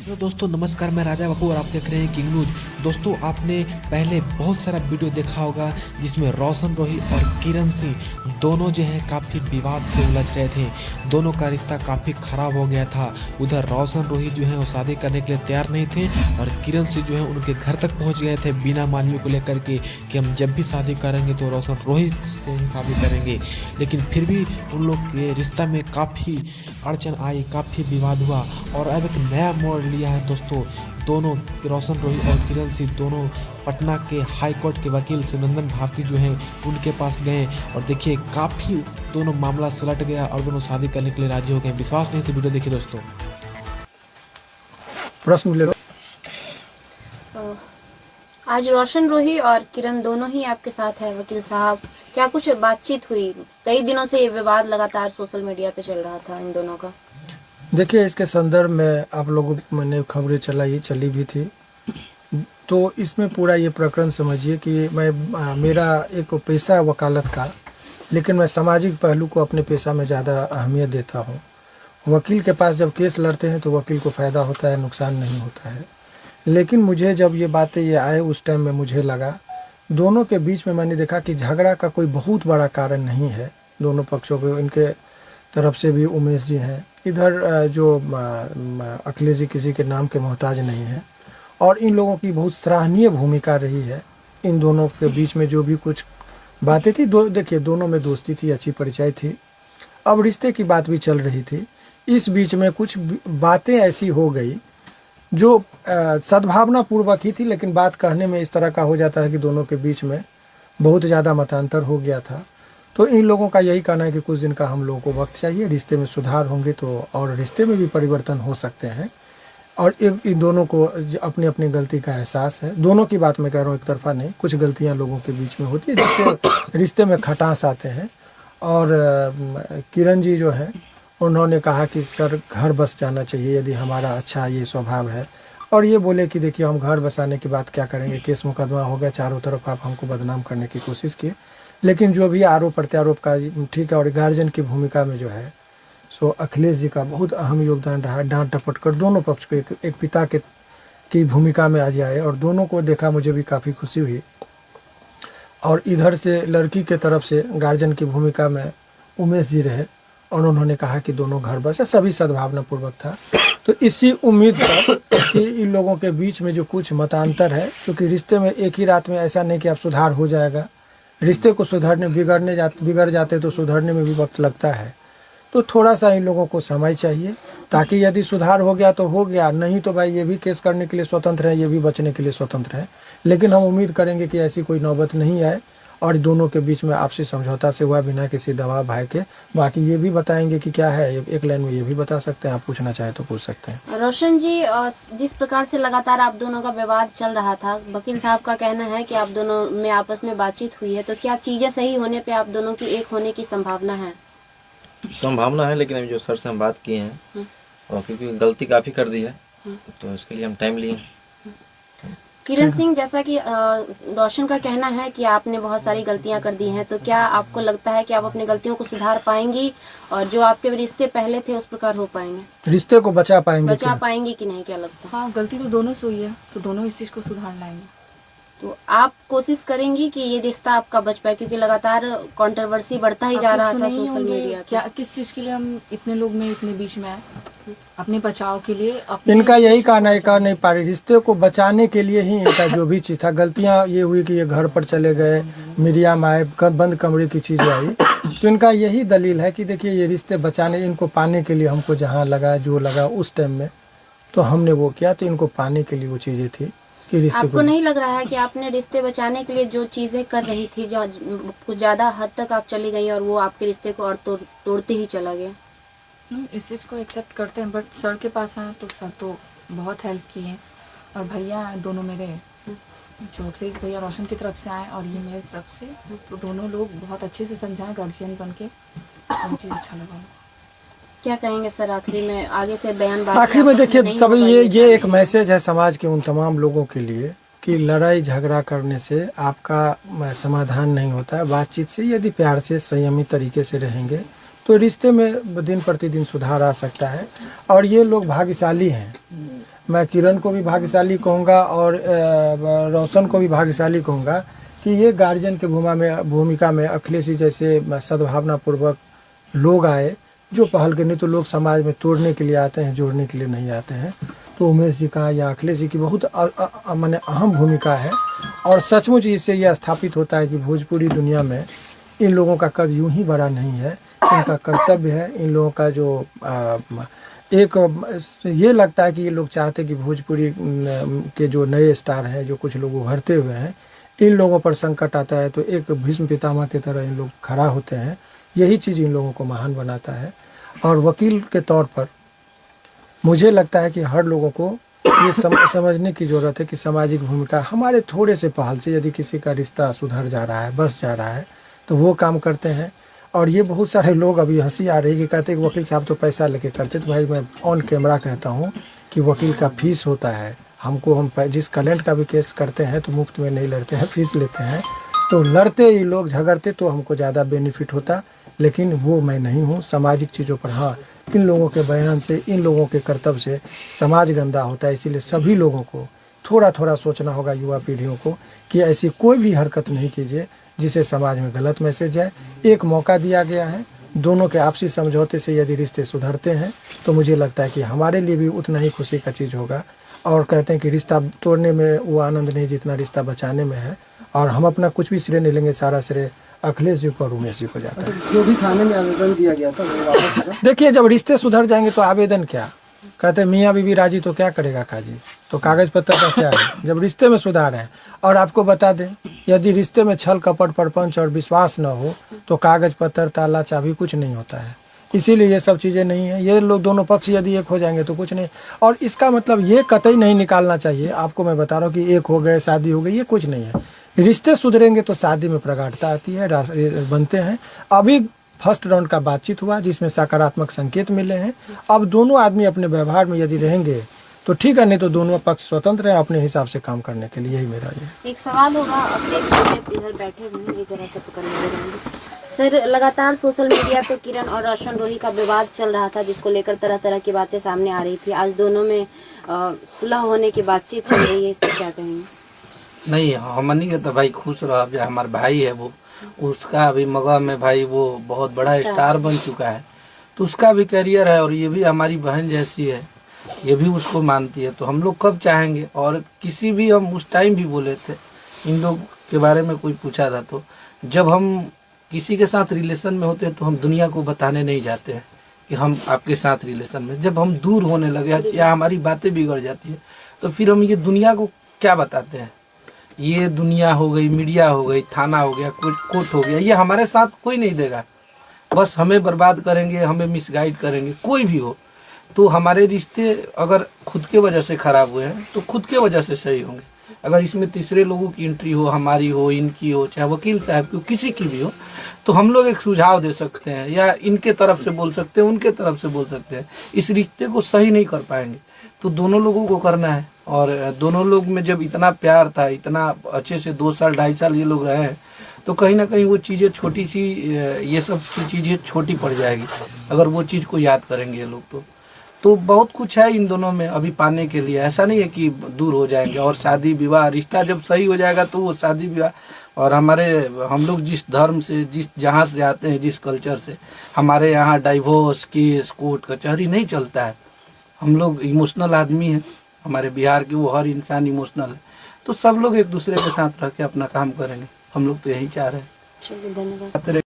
तो दोस्तों नमस्कार, मैं राजा बाबू और आप देख रहे हैं किंग न्यूज। दोस्तों आपने पहले बहुत सारा वीडियो देखा होगा जिसमें रोशन रोही और किरण सिंह दोनों जो हैं काफ़ी विवाद से उलझ रहे थे। दोनों का रिश्ता काफ़ी ख़राब हो गया था। उधर रोशन रोही जो है वो शादी करने के लिए तैयार नहीं थे और किरण सिंह जो है उनके घर तक पहुँच गए थे बीना मानवी को लेकर के कि हम जब भी शादी करेंगे तो रोशन रोही से ही शादी करेंगे। लेकिन फिर भी उन लोग के रिश्ता में काफ़ी अड़चन आई, काफ़ी विवाद हुआ और अब एक नया मोड़ लिया है दोस्तों। दोनों रोशन रोही और किरण सिंह दोनों पटना के हाई कोर्ट के वकील सुनंदन भारती जो हैं उनके पास गए और देखिए काफ़ी दोनों मामला सुलट गया और दोनों शादी करने के लिए राजी हो गए। विश्वास नहीं तो वीडियो देखिए दोस्तों। प्रश्न ले लो। आज रोशन रोही और किरण दोनों ही आपके साथ है वकील साहब, क्या कुछ बातचीत हुई? कई दिनों से ये विवाद लगातार सोशल मीडिया पे चल रहा था इन दोनों का। देखिए, इसके संदर्भ में आप लोगों ने खबरें चली भी थी, तो इसमें पूरा ये प्रकरण समझिए कि मेरा एक पेशा है वकालत का, लेकिन मैं सामाजिक पहलू को अपने पेशा में ज़्यादा अहमियत देता हूँ। वकील के पास जब केस लड़ते हैं तो वकील को फ़ायदा होता है, नुकसान नहीं होता है। लेकिन मुझे जब ये बातें ये आए उस टाइम में मुझे लगा दोनों के बीच में मैंने देखा कि झगड़ा का कोई बहुत बड़ा कारण नहीं है। दोनों पक्षों को, इनके तरफ से भी उमेश जी हैं, इधर जो अखिलेश जी किसी के नाम के मोहताज नहीं हैं और इन लोगों की बहुत सराहनीय भूमिका रही है। इन दोनों के बीच में जो भी कुछ बातें थी, देखिए दोनों में दोस्ती थी, अच्छी परिचय थी, अब रिश्ते की बात भी चल रही थी। इस बीच में कुछ बातें ऐसी हो गई जो सद्भावना पूर्वक ही थी, लेकिन बात कहने में इस तरह का हो जाता है कि दोनों के बीच में बहुत ज़्यादा मतांतर हो गया था। तो इन लोगों का यही कहना है कि कुछ दिन का हम लोगों को वक्त चाहिए, रिश्ते में सुधार होंगे तो और रिश्ते में भी परिवर्तन हो सकते हैं। और इन दोनों को अपनी अपनी गलती का एहसास है। दोनों की बात मैं कह रहा हूँ, एक तरफा नहीं, कुछ गलतियाँ लोगों के बीच में होती है जिससे रिश्ते में खटास आते हैं। और किरण जी जो हैं उन्होंने कहा कि सर घर बस जाना चाहिए यदि हमारा अच्छा ये स्वभाव है, और ये बोले कि देखिए हम घर बसाने की बात क्या करेंगे, केस मुकदमा हो गया, चारों तरफ आप हमको बदनाम करने की कोशिश किए। लेकिन जो भी आरोप प्रत्यारोप का ठीक है। और गार्जियन की भूमिका में जो है सो अखिलेश जी का बहुत अहम योगदान रहा। डांट डपट कर दोनों पक्ष को एक पिता की भूमिका में आ जाए और दोनों को देखा, मुझे भी काफ़ी खुशी हुई। और इधर से लड़की के तरफ से गार्जियन की भूमिका में उमेश जी रहे और उन्होंने कहा कि दोनों घर बस है, सभी सद्भावना पूर्वक था। तो इसी उम्मीद पर कि इन लोगों के बीच में जो कुछ मतांतर है, क्योंकि रिश्ते में एक ही रात में ऐसा नहीं कि आप सुधार हो जाएगा, रिश्ते को सुधारने बिगड़ जाते तो सुधरने में भी वक्त लगता है। तो थोड़ा सा इन लोगों को समय चाहिए, ताकि यदि सुधार हो गया तो हो गया, नहीं तो भाई ये भी केस करने के लिए स्वतंत्र है, ये भी बचने के लिए स्वतंत्र है। लेकिन हम उम्मीद करेंगे कि ऐसी कोई नौबत नहीं आए और दोनों के बीच में आपसी समझौता से हुआ, बिना किसी दबाव भय के। बाकी ये भी बताएंगे कि क्या है, एक लाइन में ये भी बता सकते हैं, आप पूछना चाहें तो पूछ सकते हैं। रोशन जी, जिस प्रकार से लगातार आप दोनों का विवाद चल रहा था, वकील साहब का कहना है कि आप दोनों में आपस में बातचीत हुई है, तो क्या चीजें सही होने पे आप दोनों की एक होने की संभावना है? संभावना है, लेकिन अभी जो सर से हम बात किए हैं और क्योंकि गलती काफ़ी कर दी है तो इसके लिए हम टाइम लिए। किरण सिंह, जैसा कि रोशन का कहना है कि आपने बहुत सारी गलतियां कर दी हैं, तो क्या आपको लगता है कि आप अपनी गलतियों को सुधार पाएंगी और जो आपके रिश्ते पहले थे उस प्रकार हो पाएंगे, रिश्ते को बचा पाएंगे कि नहीं, क्या लगता है? हाँ, गलती तो दोनों से हुई है, तो दोनों इस चीज को सुधार लाएंगे। तो आप कोशिश करेंगी कि ये रिश्ता आपका बच पाए, क्योंकि लगातार कंट्रोवर्सी बढ़ता ही जा रहा था सोशल मीडिया पे। क्या किस चीज के लिए हम इतने लोग में इतने बीच में आए? अपने बचाव के लिए। इनका यही कहना है, कह नहीं पा रही, रिश्ते को बचाने के लिए ही इनका जो भी चीज़ था। गलतियां ये हुई कि ये घर पर चले गए, मीडिया में आए, बंद कमरे की चीज़ें आई, तो इनका यही दलील है कि देखिए ये रिश्ते बचाने, इनको पाने के लिए हमको जहाँ लगा जो लगा उस टाइम में तो हमने वो किया, तो इनको पाने के लिए वो चीज़ें थी कि रिश्ते आपको नहीं लग रहा है कि आपने रिश्ते बचाने के लिए जो चीजें कर रही थी, जो कुछ ज्यादा हद तक आप चली गई और वो आपके रिश्ते को और तोड़ते ही चला गया? इस चीज़ को एक्सेप्ट करते हैं, बट सर के पास आए तो सर तो बहुत हेल्प किए, और भैया दोनों मेरे, जो अखिलेश भैया रोशन की तरफ से आए और ये मेरी तरफ से, तो दोनों लोग बहुत अच्छे से समझाए गार्जियन बन के, मुझे अच्छा लगा। क्या कहेंगे सर आखिरी में? आगे से बयान आखिर में देखिए सब ये एक मैसेज है समाज के उन तमाम लोगों के लिए कि लड़ाई झगड़ा करने से आपका समाधान नहीं होता है। बातचीत से, यदि प्यार से संयमित तरीके से रहेंगे तो रिश्ते में दिन प्रतिदिन सुधार आ सकता है। और ये लोग भाग्यशाली हैं, मैं किरण को भी भाग्यशाली कहूँगा और रोशन को भी भाग्यशाली कहूँगा कि ये गार्जियन के भूमिका में अखिलेश जी जैसे सद्भावनापूर्वक लोग आए जो पहल करने, तो लोग समाज में तोड़ने के लिए आते हैं, जोड़ने के लिए नहीं आते हैं। तो उमेश जी का या अखिलेश जी की बहुत माने अहम भूमिका है और सचमुच इससे यह स्थापित होता है कि भोजपुरी दुनिया में इन लोगों का कद यूं ही बड़ा नहीं है, इनका कर्तव्य है। इन लोगों का जो एक ये लगता है कि ये लोग चाहते कि भोजपुरी के जो नए स्टार हैं, जो कुछ लोग उभरते हुए हैं, इन लोगों पर संकट आता है तो एक भीष्म पितामह की तरह इन लोग खड़ा होते हैं। यही चीज़ इन लोगों को महान बनाता है। और वकील के तौर पर मुझे लगता है कि हर लोगों को ये समझने की ज़रूरत है कि सामाजिक भूमिका हमारे थोड़े से पहल से यदि किसी का रिश्ता सुधर जा रहा है, बस जा रहा है, तो वो काम करते हैं। और ये बहुत सारे लोग अभी हंसी आ रही है कि कहते हैं कि वकील साहब तो पैसा लेके करते। तो भाई मैं ऑन कैमरा कहता हूँ कि वकील का फीस होता है। हम जिस क्लाइंट का भी केस करते हैं तो मुफ्त में नहीं लड़ते हैं, फीस लेते हैं। तो लड़ते ही लोग झगड़ते तो हमको ज़्यादा बेनिफिट होता, लेकिन वो मैं नहीं हूँ। सामाजिक चीज़ों पर हाँ, इन लोगों के बयान से, इन लोगों के कर्तव्य से समाज गंदा होता है। इसीलिए सभी लोगों को थोड़ा थोड़ा सोचना होगा, युवा पीढ़ियों को, कि ऐसी कोई भी हरकत नहीं कीजिए जिसे समाज में गलत मैसेज जाए। एक मौका दिया गया है, दोनों के आपसी समझौते से यदि रिश्ते सुधरते हैं तो मुझे लगता है कि हमारे लिए भी उतना ही खुशी का चीज़ होगा। और कहते हैं कि रिश्ता तोड़ने में वो आनंद नहीं जितना रिश्ता बचाने में है। और हम अपना कुछ भी श्रेय नहीं लेंगे, सारा श्रेय अखिलेश जी को और उमेश जी को जाता है। जो भी थाने में आवेदन दिया गया था वो वापस होगा? देखिए, जब रिश्ते सुधर जाएंगे तो आवेदन क्या, कहते हैं मियाँ बीवी राजी तो क्या करेगा काजी, तो कागज पत्र का क्या है जब रिश्ते में सुधार है। और आपको बता दें, यदि रिश्ते में छल कपट परपंच और विश्वास न हो तो कागज पत्र ताला चाबी कुछ नहीं होता है। इसीलिए ये सब चीज़ें नहीं है। ये लोग दोनों पक्ष यदि एक हो जाएंगे तो कुछ नहीं। और इसका मतलब ये कतई नहीं निकालना चाहिए, आपको मैं बता रहा हूँ कि एक हो गए शादी हो गई, ये कुछ नहीं है। रिश्ते सुधरेंगे तो शादी में प्रगाढ़ता आती है, बनते हैं। अभी फर्स्ट राउंड का बातचीत हुआ जिसमें सकारात्मक संकेत मिले हैं। अब दोनों आदमी अपने व्यवहार में यदि रहेंगे तो ठीक है, नहीं तो दोनों पक्ष स्वतंत्र हैं अपने हिसाब से काम करने के लिए। यही मेरा ये एक सवाल होगा, अपने इधर बैठे हुए हैं, जरा से पकड़ने देंगे सर। लगातार सोशल मीडिया पे किरण और रोशन रोही का विवाद चल रहा था, जिसको लेकर तरह तरह की बातें सामने आ रही थी। आज दोनों में सुलह होने की बातचीत चल रही है, इस पर क्या कहेंगे? नहीं, हमनी के तो भाई खुश रहा। जो हमारा भाई है वो, उसका अभी मगह में भाई वो बहुत बड़ा स्टार बन चुका है, तो उसका भी करियर है। और ये भी हमारी बहन जैसी है, ये भी उसको मानती है। तो हम लोग कब चाहेंगे, और किसी भी हम उस टाइम भी बोले थे इन लोग के बारे में, कोई पूछा था तो जब हम किसी के साथ रिलेशन में होते हैं तो हम दुनिया को बताने नहीं जाते हैं कि हम आपके साथ रिलेशन में। जब हम दूर होने लगे या हमारी बातें बिगड़ जाती है तो फिर हम ये दुनिया को क्या बताते हैं। ये दुनिया हो गई, मीडिया हो गई, थाना हो गया, कोर्ट हो गया, ये हमारे साथ कोई नहीं देगा। बस हमें बर्बाद करेंगे, हमें मिसगाइड करेंगे, कोई भी हो। तो हमारे रिश्ते अगर खुद के वजह से ख़राब हुए हैं तो खुद के वजह से सही होंगे। अगर इसमें तीसरे लोगों की एंट्री हो, हमारी हो, इनकी हो, चाहे वकील साहब की हो, किसी की भी हो, तो हम लोग एक सुझाव दे सकते हैं, या इनके तरफ से बोल सकते हैं, उनके तरफ से बोल सकते हैं। इस रिश्ते को सही नहीं कर पाएंगे तो दोनों लोगों को करना है। और दोनों लोग में जब इतना प्यार था, इतना अच्छे से 2 साल 2.5 साल ये लोग रहे हैं, तो कहीं ना कहीं वो चीज़ें छोटी सी, ये सब चीज़ें छोटी पड़ जाएगी अगर वो चीज़ को याद करेंगे ये लोग। तो बहुत कुछ है इन दोनों में अभी पाने के लिए। ऐसा नहीं है कि दूर हो जाएंगे। और शादी विवाह, रिश्ता जब सही हो जाएगा तो वो शादी विवाह, और हम लोग जिस धर्म से, जहाँ से आते हैं, जिस कल्चर से, हमारे यहाँ डाइवोर्स केस, कोर्ट कचहरी नहीं चलता है। हम लोग इमोशनल आदमी हैं, हमारे बिहार के वो हर इंसान इमोशनल है। तो सब लोग एक दूसरे के साथ रह के अपना काम करेंगे, हम लोग तो यही चाह रहे हैं। चलिए, धन्यवाद।